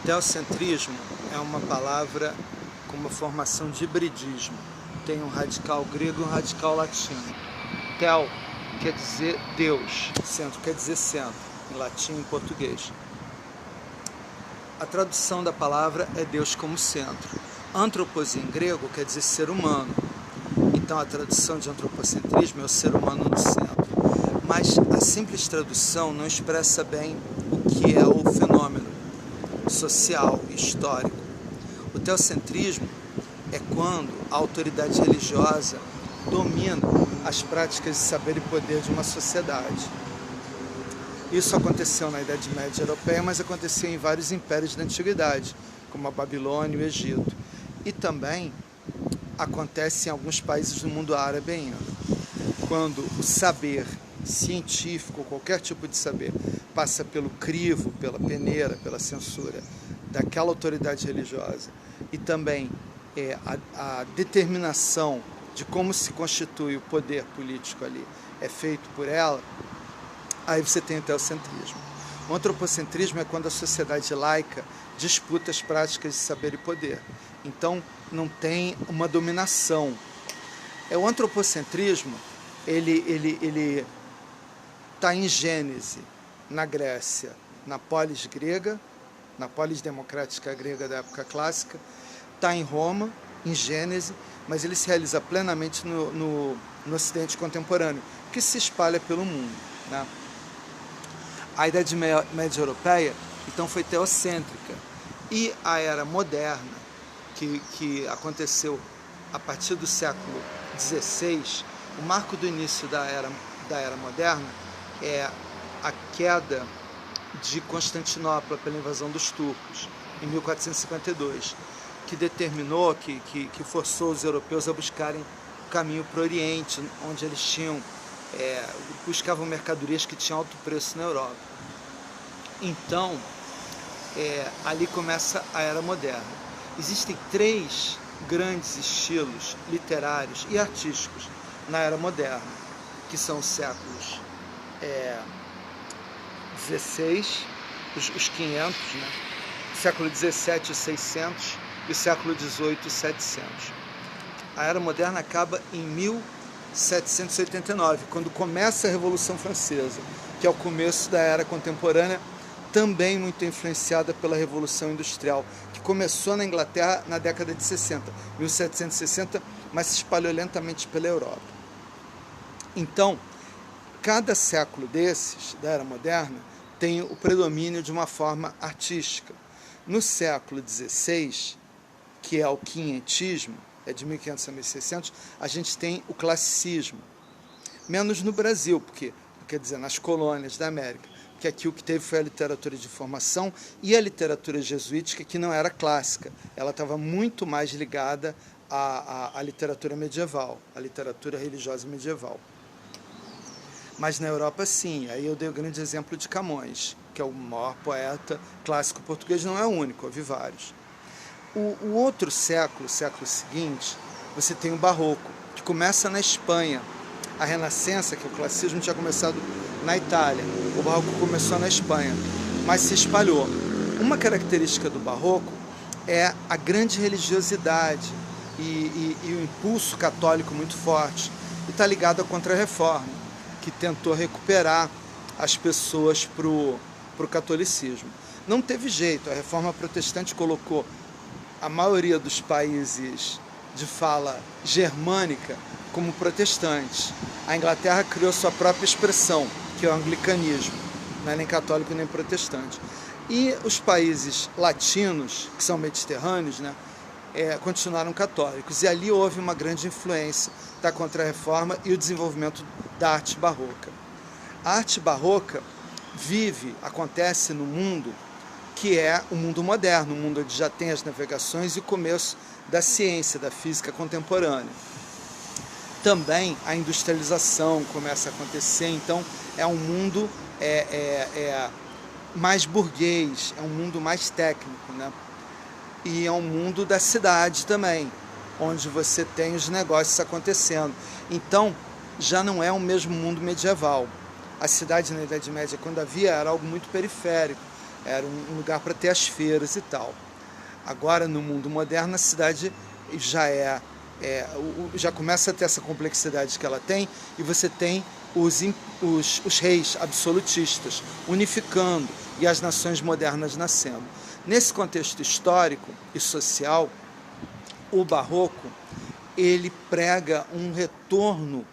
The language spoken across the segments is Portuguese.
Teocentrismo é uma palavra com uma formação de hibridismo. Tem um radical grego e um radical latino. Theo quer dizer Deus, centro quer dizer centro, em latim e em português. A tradução da palavra é Deus como centro. Anthropos em grego quer dizer ser humano. Então a tradução de antropocentrismo é o ser humano no centro. Mas a simples tradução não expressa bem o que é o fenômeno social e histórico. O teocentrismo é quando a autoridade religiosa domina as práticas de saber e poder de uma sociedade. Isso aconteceu na Idade Média Europeia, mas aconteceu em vários impérios da Antiguidade, como a Babilônia e o Egito. E também acontece em alguns países do mundo árabe ainda. Quando o saber científico, qualquer tipo de saber, passa pelo crivo, pela peneira, pela censura daquela autoridade religiosa e também a determinação de como se constitui o poder político ali é feito por ela, aí você tem o teocentrismo. O antropocentrismo é quando a sociedade laica disputa as práticas de saber e poder. Então, não tem uma dominação. O antropocentrismo, ele está em Gênese, na Grécia, na polis grega, na polis democrática grega da época clássica, está em Roma, em Gênese, mas ele se realiza plenamente no Ocidente contemporâneo, que se espalha pelo mundo, né? A Idade Média Europeia, então, foi teocêntrica. E a Era Moderna, que aconteceu a partir do século XVI, o marco do início da Era Moderna é a queda de Constantinopla pela invasão dos turcos, em 1452, que determinou, que forçou os europeus a buscarem o caminho para o Oriente, onde eles buscavam mercadorias que tinham alto preço na Europa. Então, ali começa a Era Moderna. Existem 3 grandes estilos literários e artísticos na Era Moderna, que são os séculos 16, os 500, né? O século 17, os 600, e o século 18, os 700. A Era Moderna acaba em 1789, quando começa a Revolução Francesa, que é o começo da Era Contemporânea, também muito influenciada pela Revolução Industrial, que começou na Inglaterra na década de 60, 1760, mas se espalhou lentamente pela Europa. Então, cada século desses, da Era Moderna, tem o predomínio de uma forma artística. No século XVI, que é o quinhentismo, é de 1500 a 1600, a gente tem o classicismo. Menos no Brasil, porque, quer dizer, nas colônias da América, que aqui o que teve foi a literatura de formação e a literatura jesuítica, que não era clássica. Ela estava muito mais ligada à literatura medieval, à literatura religiosa medieval. Mas na Europa, sim. Aí eu dei o grande exemplo de Camões, que é o maior poeta clássico português, não é o único, houve vários. O outro século, o século seguinte, você tem o Barroco, que começa na Espanha. A Renascença, que é o classicismo, tinha começado na Itália. O Barroco começou na Espanha, mas se espalhou. Uma característica do Barroco é a grande religiosidade e o impulso católico muito forte. E está ligado à Contra-Reforma, que tentou recuperar as pessoas para o catolicismo. Não teve jeito, a Reforma Protestante colocou a maioria dos países de fala germânica como protestantes. A Inglaterra criou sua própria expressão, que é o anglicanismo, não é nem católico nem protestante. E os países latinos, que são mediterrâneos, né, continuaram católicos. E ali houve uma grande influência da Contra-Reforma e o desenvolvimento da arte barroca. A arte barroca acontece no mundo que é o mundo moderno, um mundo onde já tem as navegações e o começo da ciência, da física contemporânea. Também a industrialização começa a acontecer, então é um mundo mais burguês, é um mundo mais técnico, né? E é um mundo da cidade também, onde você tem os negócios acontecendo. Então, já não é o mesmo mundo medieval. A cidade na Idade Média, quando havia, era algo muito periférico. era um lugar para ter as feiras e tal. Agora, no mundo moderno, a cidade já começa a ter essa complexidade que ela tem, e você tem os reis absolutistas unificando e as nações modernas nascendo. Nesse contexto histórico e social, o barroco ele prega um retorno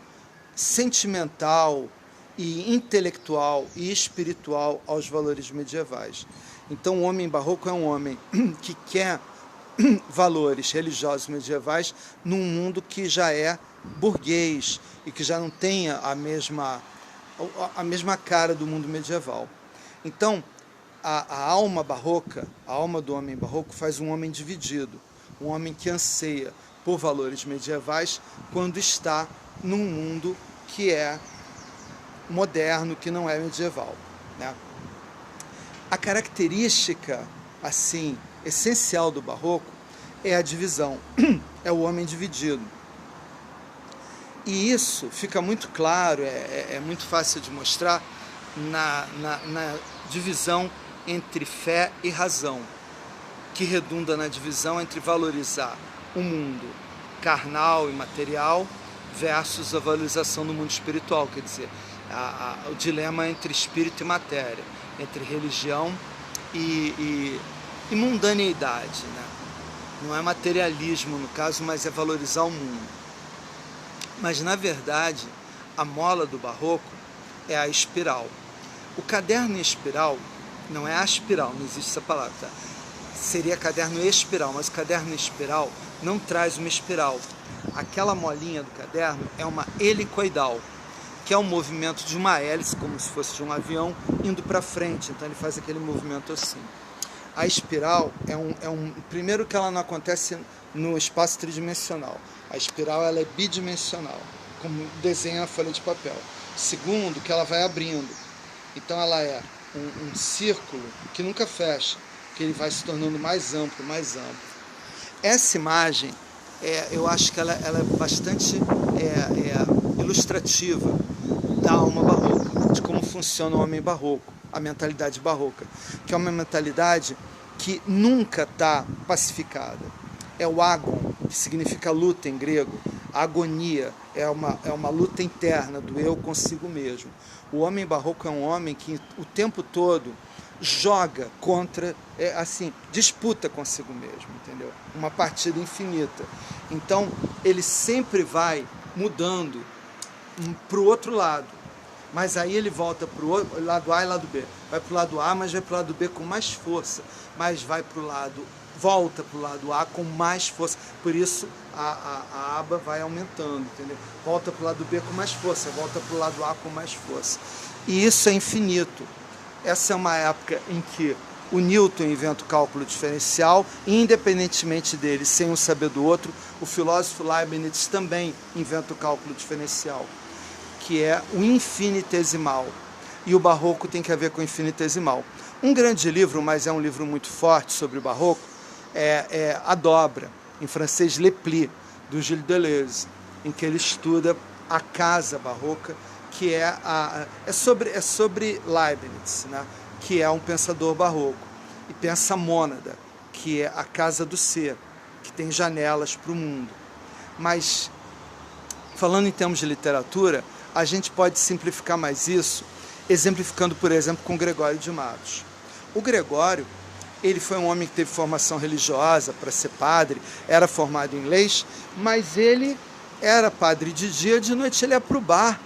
sentimental e intelectual e espiritual aos valores medievais. Então, o homem barroco é um homem que quer valores religiosos medievais num mundo que já é burguês e que já não tem a mesma cara do mundo medieval. Então, a alma barroca, a alma do homem barroco faz um homem dividido, um homem que anseia por valores medievais quando está num mundo que é moderno, que não é medieval, né? A característica, assim, essencial do barroco é a divisão, é o homem dividido. E isso fica muito claro, é muito fácil de mostrar na divisão entre fé e razão, que redunda na divisão entre valorizar o mundo carnal e material versus a valorização do mundo espiritual, quer dizer, o dilema entre espírito e matéria, entre religião e mundaneidade, né? Não é materialismo no caso, mas é valorizar o mundo. Mas na verdade, a mola do barroco é a espiral. O caderno em espiral não é a espiral, não existe essa palavra, tá? Seria caderno espiral, mas o caderno em espiral não traz uma espiral. Aquela molinha do caderno é uma helicoidal, que é um movimento de uma hélice, como se fosse de um avião, indo para frente. Então ele faz aquele movimento assim. A espiral primeiro que ela não acontece no espaço tridimensional. A espiral ela é bidimensional, como desenha a folha de papel. Segundo, que ela vai abrindo. Então ela é um círculo que nunca fecha, que ele vai se tornando mais amplo, mais amplo. Essa imagem, eu acho que ela é bastante ilustrativa da alma barroca, de como funciona o homem barroco, a mentalidade barroca, que é uma mentalidade que nunca está pacificada. É o agon, que significa luta em grego. A agonia é uma luta interna do eu consigo mesmo. O homem barroco é um homem que o tempo todo joga contra, disputa consigo mesmo, entendeu? Uma partida infinita. Então, ele sempre vai mudando para o outro lado. Mas aí ele volta para o lado A e lado B. Vai para o lado A, mas vai para o lado B com mais força. Mas volta para o lado A com mais força. Por isso a aba vai aumentando, entendeu? Volta para o lado B com mais força, volta para o lado A com mais força. E isso é infinito. Essa é uma época em que o Newton inventa o cálculo diferencial, e independentemente dele, sem um saber do outro, o filósofo Leibniz também inventa o cálculo diferencial, que é o infinitesimal. E o barroco tem que ver com o infinitesimal. Um grande livro, mas é um livro muito forte sobre o barroco, é A Dobra, em francês Le Pli, do Gilles Deleuze, em que ele estuda a casa barroca, que é sobre Leibniz, né? Que é um pensador barroco, e pensa a mônada, que é a casa do ser, que tem janelas para o mundo. Mas, falando em termos de literatura, a gente pode simplificar mais isso, exemplificando, por exemplo, com Gregório de Matos. O Gregório, ele foi um homem que teve formação religiosa para ser padre, era formado em leis, mas ele era padre de dia, de noite ele ia para o bar,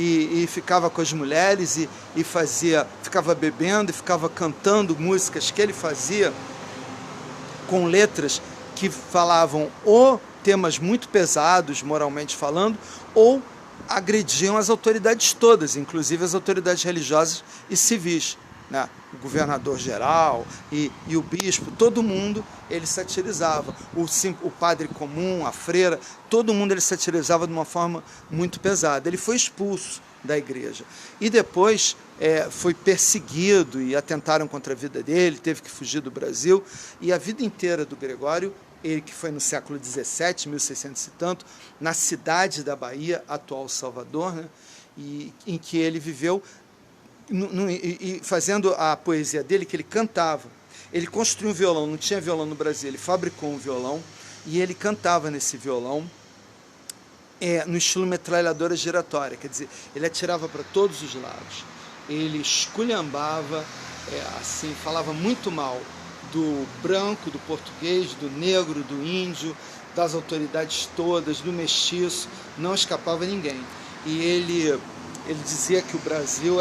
e ficava com as mulheres ficava bebendo e ficava cantando músicas que ele fazia com letras que falavam ou temas muito pesados, moralmente falando, ou agrediam as autoridades todas, inclusive as autoridades religiosas e civis, né? O governador-geral e o bispo, todo mundo ele satirizava. O padre comum, a freira, todo mundo ele satirizava de uma forma muito pesada. Ele foi expulso da igreja e depois foi perseguido e atentaram contra a vida dele, teve que fugir do Brasil, e a vida inteira do Gregório, ele que foi no século XVII, 1600 e tanto, na cidade da Bahia, atual Salvador, né? E em que ele viveu e fazendo a poesia dele, que ele cantava. Ele construiu um violão, não tinha violão no Brasil, ele fabricou um violão e ele cantava nesse violão no estilo metralhadora giratória, quer dizer, ele atirava para todos os lados. Ele esculhambava, assim, falava muito mal do branco, do português, do negro, do índio, das autoridades todas, do mestiço, não escapava ninguém. E ele dizia que o Brasil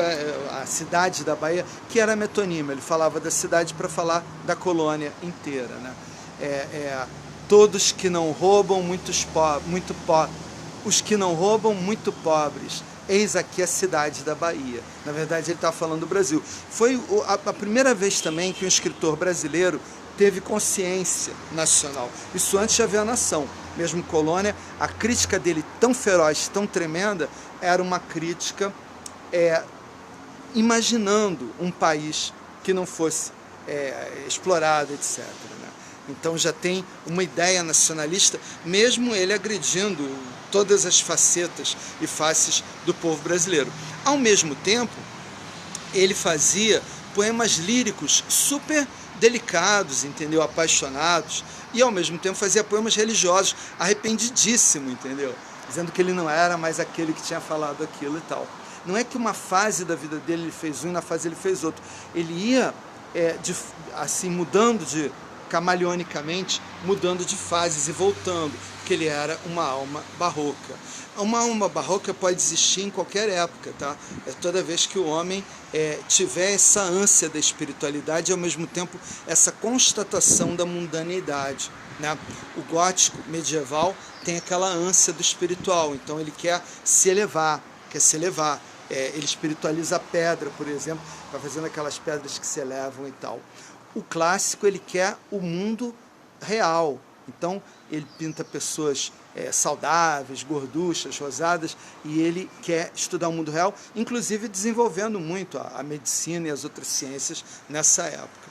a cidade da Bahia, que era metonímia, ele falava da cidade para falar da colônia inteira, né? Todos que não roubam, muito pobres, os que não roubam, muito pobres, eis aqui a cidade da Bahia. Na verdade, ele estava falando do Brasil. Foi a primeira vez também que um escritor brasileiro teve consciência nacional. Isso antes de haver a nação. Mesmo colônia, a crítica dele tão feroz, tão tremenda, era uma crítica imaginando um país que não fosse explorado, etc. Né? Então já tem uma ideia nacionalista, mesmo ele agredindo todas as facetas e faces do povo brasileiro. Ao mesmo tempo, ele fazia poemas líricos super delicados, entendeu? Apaixonados, e ao mesmo tempo fazia poemas religiosos, arrependidíssimo, entendeu? Dizendo que ele não era mais aquele que tinha falado aquilo e tal. Não é que uma fase da vida dele ele fez um e na fase ele fez outro. Ele ia, assim, camaleonicamente, mudando de fases e voltando, porque ele era uma alma barroca. Uma alma barroca pode existir em qualquer época, tá? Toda vez que o homem tiver essa ânsia da espiritualidade e ao mesmo tempo essa constatação da mundanidade, né? O gótico medieval tem aquela ânsia do espiritual, então ele quer se elevar, ele espiritualiza a pedra, por exemplo, vai fazendo aquelas pedras que se elevam e tal. O clássico, ele quer o mundo real, então ele pinta pessoas saudáveis, gorduchas, rosadas, e ele quer estudar o mundo real, inclusive desenvolvendo muito a medicina e as outras ciências nessa época.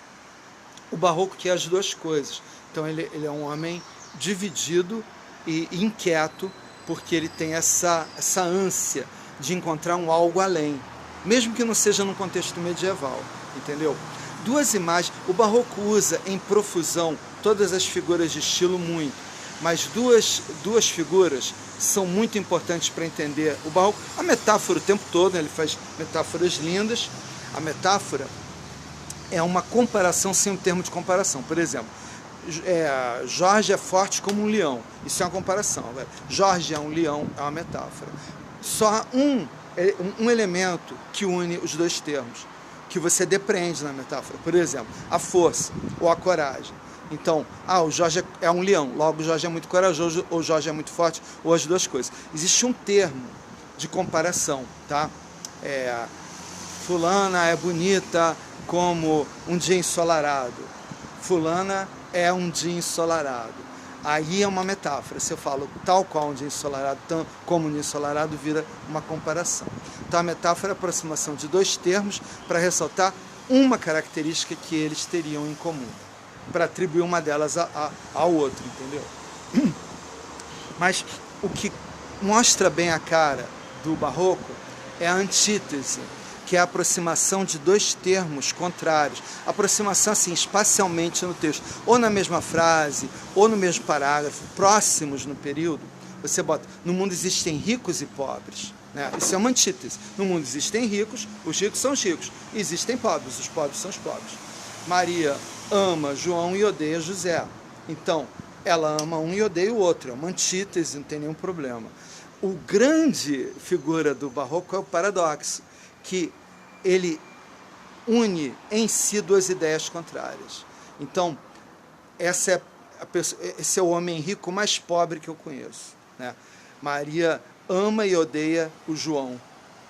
O barroco quer as duas coisas, então ele é um homem dividido e inquieto, porque ele tem essa ânsia de encontrar um algo além, mesmo que não seja num contexto medieval, entendeu? Duas imagens, o barroco usa em profusão todas as figuras de estilo muito, mas duas figuras são muito importantes para entender o barroco. A metáfora o tempo todo, né? Ele faz metáforas lindas. A metáfora é uma comparação sem um termo de comparação. Por exemplo, Jorge é forte como um leão. Isso é uma comparação. Jorge é um leão, é uma metáfora. Só um elemento que une os dois termos, que você depreende na metáfora. Por exemplo, a força ou a coragem. Então, o Jorge é um leão, logo o Jorge é muito corajoso, ou o Jorge é muito forte, ou as duas coisas. Existe um termo de comparação, tá? Fulana é bonita como um dia ensolarado. Fulana é um dia ensolarado. Aí é uma metáfora. Se eu falo tal qual um dia ensolarado, como um dia ensolarado, vira uma comparação. Então a metáfora é a aproximação de dois termos para ressaltar uma característica que eles teriam em comum, para atribuir uma delas ao outro, entendeu? Mas o que mostra bem a cara do barroco é a antítese, que é a aproximação de dois termos contrários, aproximação assim espacialmente no texto, ou na mesma frase, ou no mesmo parágrafo, próximos no período. Você bota, no mundo existem ricos e pobres, né? Isso é uma antítese. No mundo existem ricos, os ricos são os ricos, e existem pobres, os pobres são os pobres. Maria ama João e odeia José. Então, ela ama um e odeia o outro. É uma antítese, não tem nenhum problema. O grande figura do barroco é o paradoxo, que ele une em si duas ideias contrárias. Então, esse é o homem rico mais pobre que eu conheço, né? Maria ama e odeia o João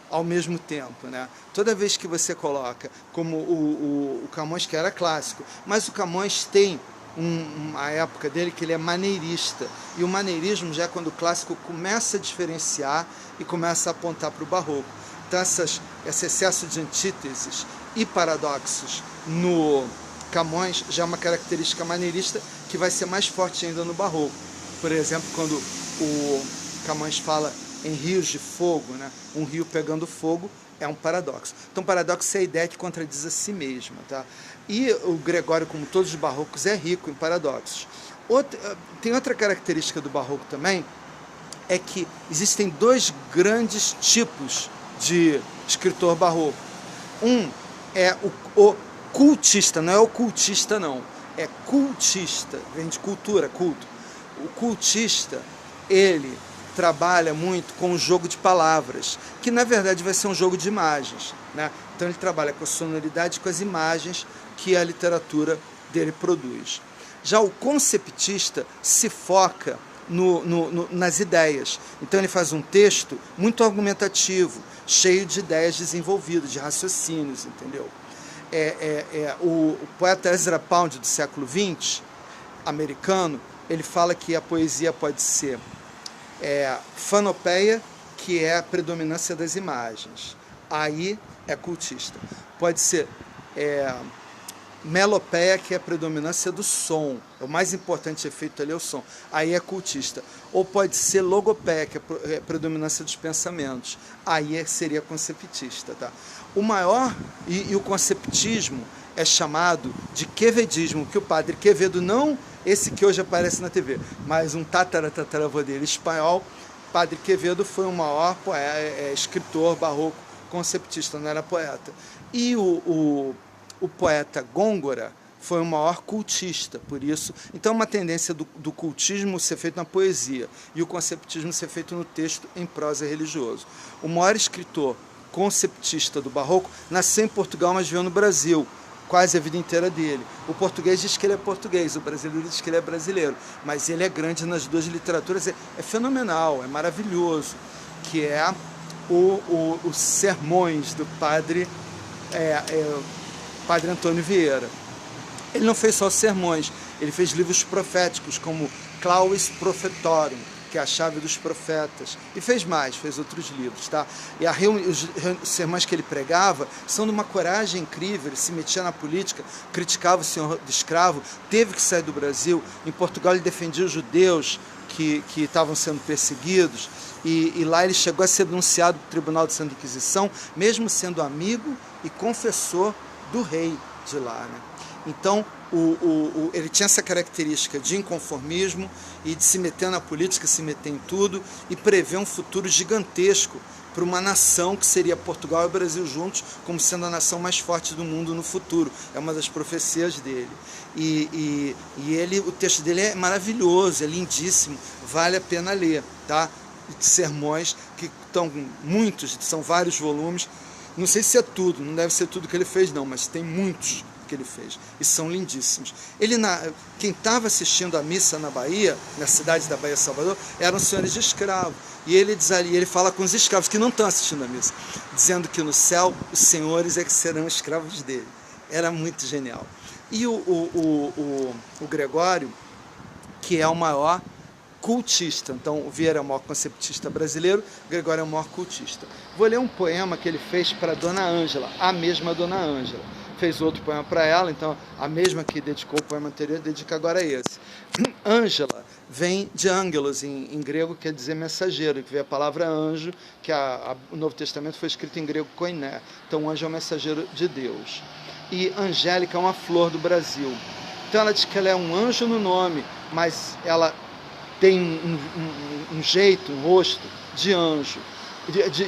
ao mesmo tempo, né? Toda vez que você coloca, como o Camões, que era clássico, mas o Camões tem uma época dele que ele é maneirista, e o maneirismo já é quando o clássico começa a diferenciar e começa a apontar para o barroco. Então esse excesso de antíteses e paradoxos no Camões já é uma característica maneirista que vai ser mais forte ainda no barroco. Por exemplo, quando o Camões fala em rios de fogo, né? Um rio pegando fogo É um paradoxo. Então, paradoxo é a ideia que contradiz a si mesma. Tá? E o Gregório, como todos os barrocos, é rico em paradoxos. Tem outra característica do barroco também, é que existem dois grandes tipos de escritor barroco. Um é o cultista, não é ocultista não, é cultista, vem de cultura, culto. O cultista, ele trabalha muito com o jogo de palavras, que na verdade vai ser um jogo de imagens, né? Então ele trabalha com a sonoridade, com as imagens que a literatura dele produz. Já o conceptista se foca nas ideias. Então ele faz um texto muito argumentativo, cheio de ideias desenvolvidas, de raciocínios, entendeu? O poeta Ezra Pound, do século XX, americano, ele fala que a poesia pode ser fanopeia, que é a predominância das imagens. Aí é cultista. Pode ser melopeia, que é a predominância do som. O mais importante efeito ali é o som. Aí é cultista. Ou pode ser logopeia, que é a predominância dos pensamentos. Aí seria conceptista. Tá? O maior, e o conceptismo é chamado de quevedismo, que o padre Quevedo, não esse que hoje aparece na TV, mas um tataravô dele, espanhol, padre Quevedo foi o maior escritor barroco conceptista, não era poeta. E o poeta Góngora foi o maior cultista, por isso. Então, uma tendência do cultismo ser feito na poesia e o conceptismo ser feito no texto em prosa religioso. O maior escritor conceptista do barroco nasceu em Portugal, mas viveu no Brasil quase a vida inteira dele. O português diz que ele é português, o brasileiro diz que ele é brasileiro, mas ele é grande nas duas literaturas, é fenomenal, é maravilhoso, que é os sermões do padre Antônio Vieira. Ele não fez só sermões, ele fez livros proféticos, como Clavis Prophetorum, que é a chave dos profetas, e fez outros livros. Tá? E os sermões que ele pregava são de uma coragem incrível, ele se metia na política, criticava o senhor do escravo, teve que sair do Brasil. Em Portugal ele defendia os judeus que estavam sendo perseguidos, e lá ele chegou a ser denunciado para o Tribunal de Santa Inquisição, mesmo sendo amigo e confessor do rei de lá. Né? Então, ele tinha essa característica de inconformismo e de se meter na política, se meter em tudo e prever um futuro gigantesco para uma nação que seria Portugal e Brasil juntos, como sendo a nação mais forte do mundo no futuro. É uma das profecias dele. E o texto dele é maravilhoso, é lindíssimo, vale a pena ler. Tá? Sermões que estão muitos, são vários volumes. Não sei se é tudo, não deve ser tudo que ele fez não, mas tem muitos que ele fez, e são lindíssimos. Quem estava assistindo a missa na Bahia, na cidade da Bahia, Salvador, eram senhores de escravo, e ele fala com os escravos que não estão assistindo a missa, dizendo que no céu os senhores é que serão escravos dele. Era muito genial. E o Gregório, que é o maior cultista, então o Vieira é o maior conceptista brasileiro, o Gregório é o maior cultista. Vou ler um poema que ele fez para Dona Ângela, a mesma Dona Ângela. Fez outro poema para ela, então a mesma que dedicou o poema anterior, dedica agora esse. Ângela vem de ângelos, em grego quer dizer mensageiro, que vem a palavra anjo, que o Novo Testamento foi escrito em grego koiné, então o anjo é o mensageiro de Deus. E Angélica é uma flor do Brasil. Então ela diz que ela é um anjo no nome, mas ela tem um jeito, um rosto de anjo,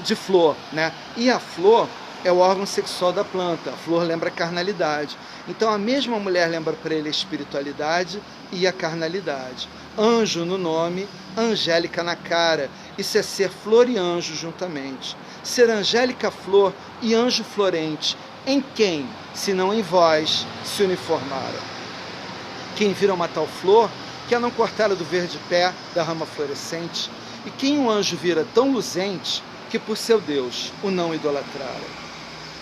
de flor, né? E a flor é o órgão sexual da planta, a flor lembra a carnalidade. Então a mesma mulher lembra para ele a espiritualidade e a carnalidade. Anjo no nome, angélica na cara, isso é ser flor e anjo juntamente. Ser angélica flor e anjo florente, em quem, se não em vós, se uniformaram? Quem vira uma tal flor, que a não cortara do verde pé da rama florescente, e quem um anjo vira tão luzente, que por seu Deus o não idolatrara.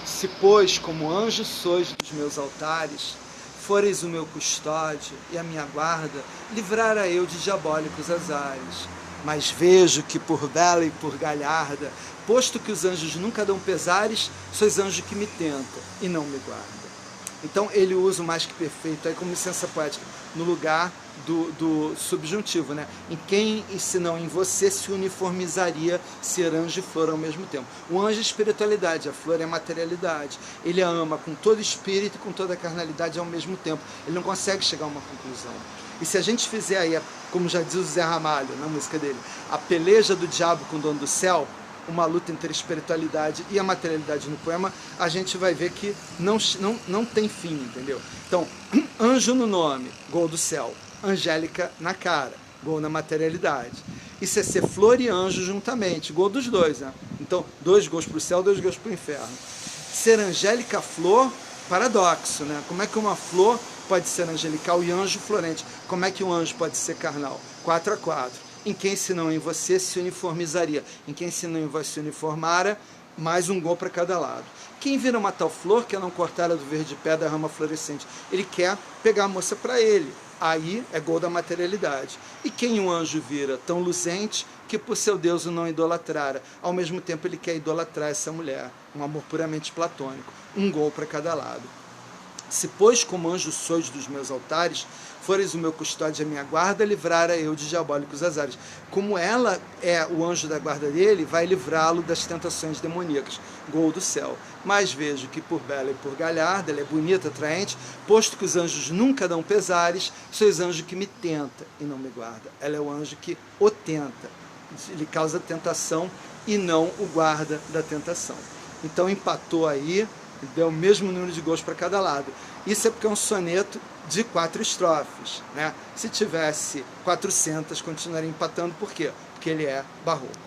Se, pois, como anjo sois dos meus altares, foreis o meu custódio e a minha guarda, livrara eu de diabólicos azares. Mas vejo que por bela e por galharda, posto que os anjos nunca dão pesares, sois anjo que me tenta e não me guarda. Então ele usa o mais que perfeito aí como licença poética no lugar do subjuntivo, né? Em quem e se não em você se uniformizaria ser anjo e flor ao mesmo tempo. O anjo é espiritualidade, a flor é materialidade. Ele a ama com todo espírito e com toda a carnalidade ao mesmo tempo. Ele não consegue chegar a uma conclusão. E se a gente fizer aí, como já diz o Zé Ramalho na música dele, a peleja do diabo com o dono do céu, uma luta entre a espiritualidade e a materialidade no poema, a gente vai ver que não tem fim, entendeu? Então, anjo no nome, gol do céu. Angélica na cara, gol na materialidade. Isso é ser flor e anjo juntamente, gol dos dois, né? Então, 2 gols para o céu, 2 gols para o inferno. Ser angélica flor, paradoxo, né? Como é que uma flor pode ser angelical e anjo florente? Como é que um anjo pode ser carnal? 4-4. Em quem senão em você se uniformizaria? Em quem senão em você se uniformara, mais um gol para cada lado. Quem vira uma tal flor quer não cortar do verde pé da rama florescente. Ele quer pegar a moça para ele. Aí é gol da materialidade. E quem um anjo vira tão luzente que por seu Deus o não idolatrara. Ao mesmo tempo ele quer idolatrar essa mulher. Um amor puramente platônico. Um gol para cada lado. Se, pois, como anjo sois dos meus altares, fores o meu custódio e a minha guarda, livrara eu de diabólicos azares. Como ela é o anjo da guarda dele, vai livrá-lo das tentações demoníacas. Gol do céu. Mas vejo que por bela e por galharda, ela é bonita, atraente, posto que os anjos nunca dão pesares, sois anjo que me tenta e não me guarda. Ela é o anjo que o tenta, lhe causa tentação e não o guarda da tentação. Então empatou aí, deu o mesmo número de gols para cada lado. Isso é porque é um soneto de 4 estrofes, né? Se tivesse 400, continuaria empatando. Por quê? Porque ele é barroco.